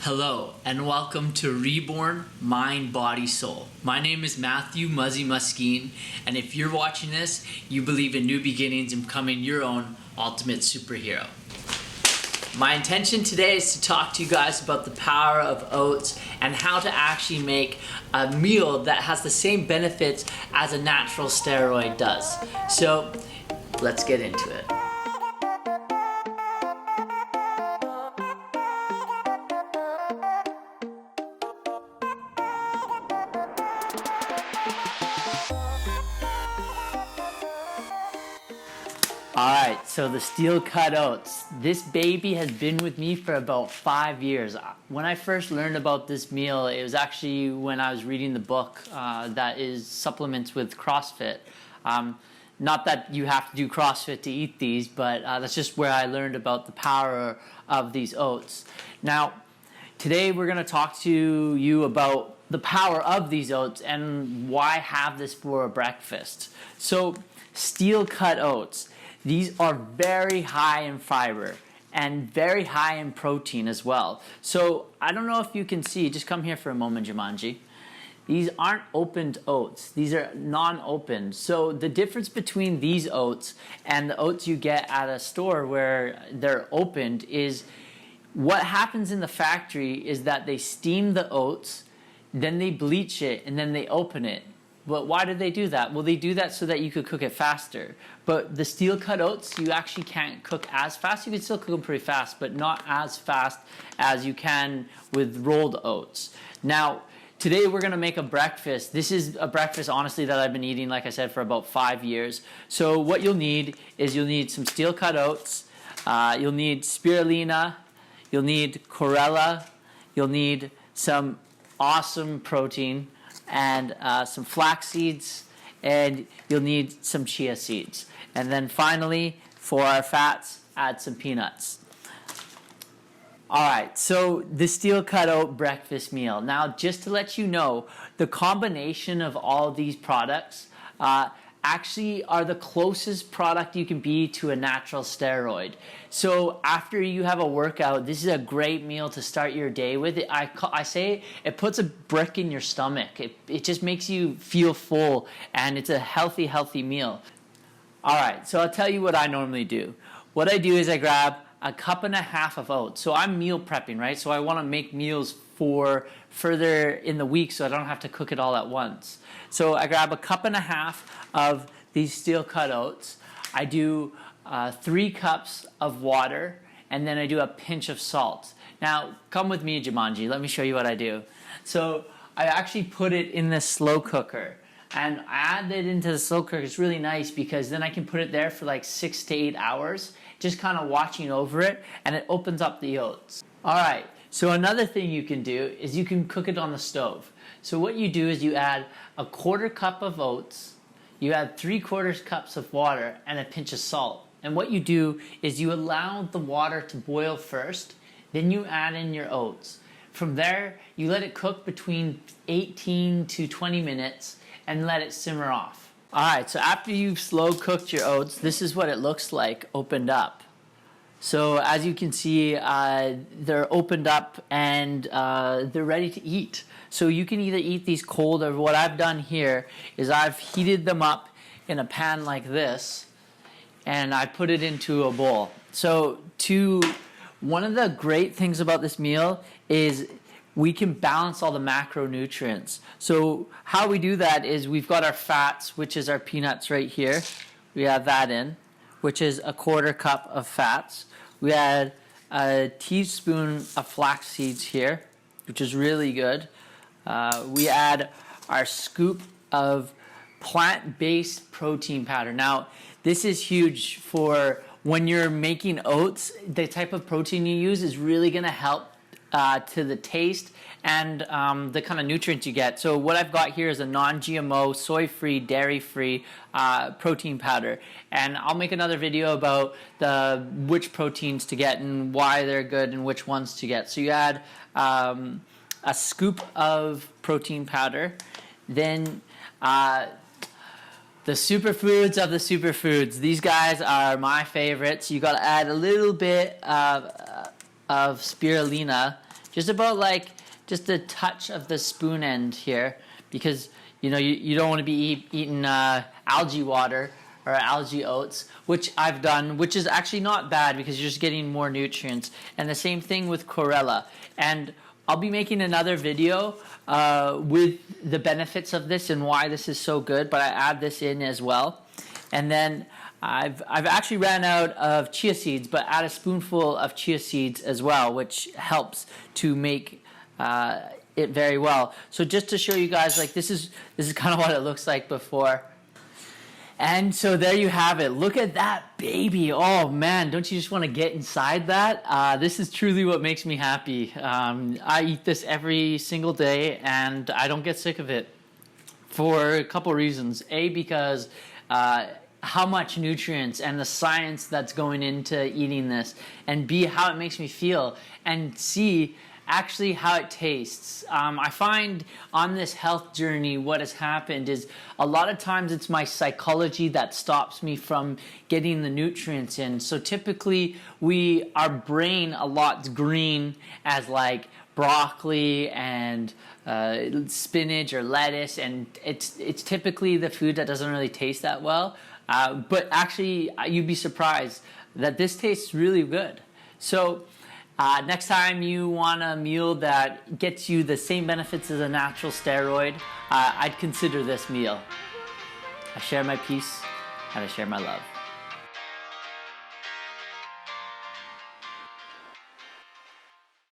Hello and welcome to Reborn Mind, Body, Soul. My name is Matthew Muzzy Muskeen, and if you're watching this, you believe in new beginnings and becoming your own ultimate superhero. My intention today is to talk to you guys about the power of oats and how to actually make a meal that has the same benefits as a natural steroid does. So let's get into it. Alright, so the steel cut oats. This baby has been with me for about 5 years. When I first learned about this meal, it was actually when I was reading the book that is Supplements with CrossFit. Not that you have to do CrossFit to eat these, but that's just where I learned about the power of these oats. Now, today we're going to talk to you about the power of these oats and why have this for a breakfast. So, steel cut oats. These are very high in fiber and very high in protein as well. So I don't know if you can see, just come here for a moment, Jumanji. These aren't opened oats. These are non-opened. So the difference between these oats and the oats you get at a store where they're opened is what happens in the factory is that they steam the oats, then they bleach it, and then they open it. But why did they do that? Well, they do that so that you could cook it faster. But the steel cut oats, you actually can't cook as fast. You can still cook them pretty fast, but not as fast as you can with rolled oats. Now, today we're going to make a breakfast. This is a breakfast, honestly, that I've been eating, like I said, for about 5 years. So what you'll need is you'll need some steel cut oats. You'll need spirulina. You'll need chlorella. You'll need some awesome protein and some flax seeds, and you'll need some chia seeds. And then finally, for our fats, add some peanuts. Alright, so the steel cut oat breakfast meal. Now, just to let you know, the combination of all these products actually are the closest product you can be to a natural steroid. So after you have a workout, this is a great meal to start your day with. I say it puts a brick in your stomach. It just makes you feel full, and it's a healthy meal. Alright, so I'll tell you what I normally do. What I do is I grab a cup and a half of oats. So I'm meal prepping, right? So I want to make meals for further in the week so I don't have to cook it all at once. So I grab a cup and a half of these steel cut oats. I do 3 cups of water, and then I do a pinch of salt. Now, come with me, Jumanji. Let me show you what I do. So I actually put it in the slow cooker, and I add it into the slow cooker. It's really nice because then I can put it there for like 6 to 8 hours, just kind of watching over it, and it opens up the oats. All right, so another thing you can do is you can cook it on the stove. So what you do is you add a 1/4 cup of oats, you add 3/4 cups of water, and a pinch of salt. And what you do is you allow the water to boil first, then you add in your oats. From there, you let it cook between 18 to 20 minutes and let it simmer off. Alright, so after you've slow cooked your oats, this is what it looks like opened up. So as you can see, they're opened up and they're ready to eat. So you can either eat these cold, or what I've done here is I've heated them up in a pan like this, and I put it into a bowl. So one of the great things about this meal is we can balance all the macronutrients. So how we do that is we've got our fats, which is our peanuts right here. We have that in, which is a 1/4 cup of fats. We add a teaspoon of flax seeds here, which is really good. We add our scoop of plant-based protein powder. Now, this is huge for when you're making oats. The type of protein you use is really going to help to the taste and the kind of nutrients you get. So what I've got here is a non-GMO, soy-free, dairy-free protein powder. And I'll make another video about which proteins to get and why they're good and which ones to get. So you add a scoop of protein powder, then the superfoods of the superfoods. These guys are my favorites. You got to add a little bit of spirulina just about like just a touch of the spoon end here, because you don't want to be eating algae water or algae oats, which I've done, which is actually not bad because you're just getting more nutrients. And the same thing with chlorella. And I'll be making another video with the benefits of this and why this is so good, but I add this in as well. And then I've actually ran out of chia seeds, but add a spoonful of chia seeds as well, which helps to make it very well. So just to show you guys, like this is kind of what it looks like before. And so there you have it. Look at that baby. Oh man, don't you just want to get inside that? This is truly what makes me happy. I eat this every single day and I don't get sick of it for a couple reasons. A, because how much nutrients and the science that's going into eating this, and B, how it makes me feel, and C, actually how it tastes. I find on this health journey what has happened is a lot of times it's my psychology that stops me from getting the nutrients in. So typically our brain allots green as like broccoli and spinach or lettuce, and it's typically the food that doesn't really taste that well. But actually, you'd be surprised that this tastes really good. So next time you want a meal that gets you the same benefits as a natural steroid, I'd consider this meal. I share my peace and I share my love.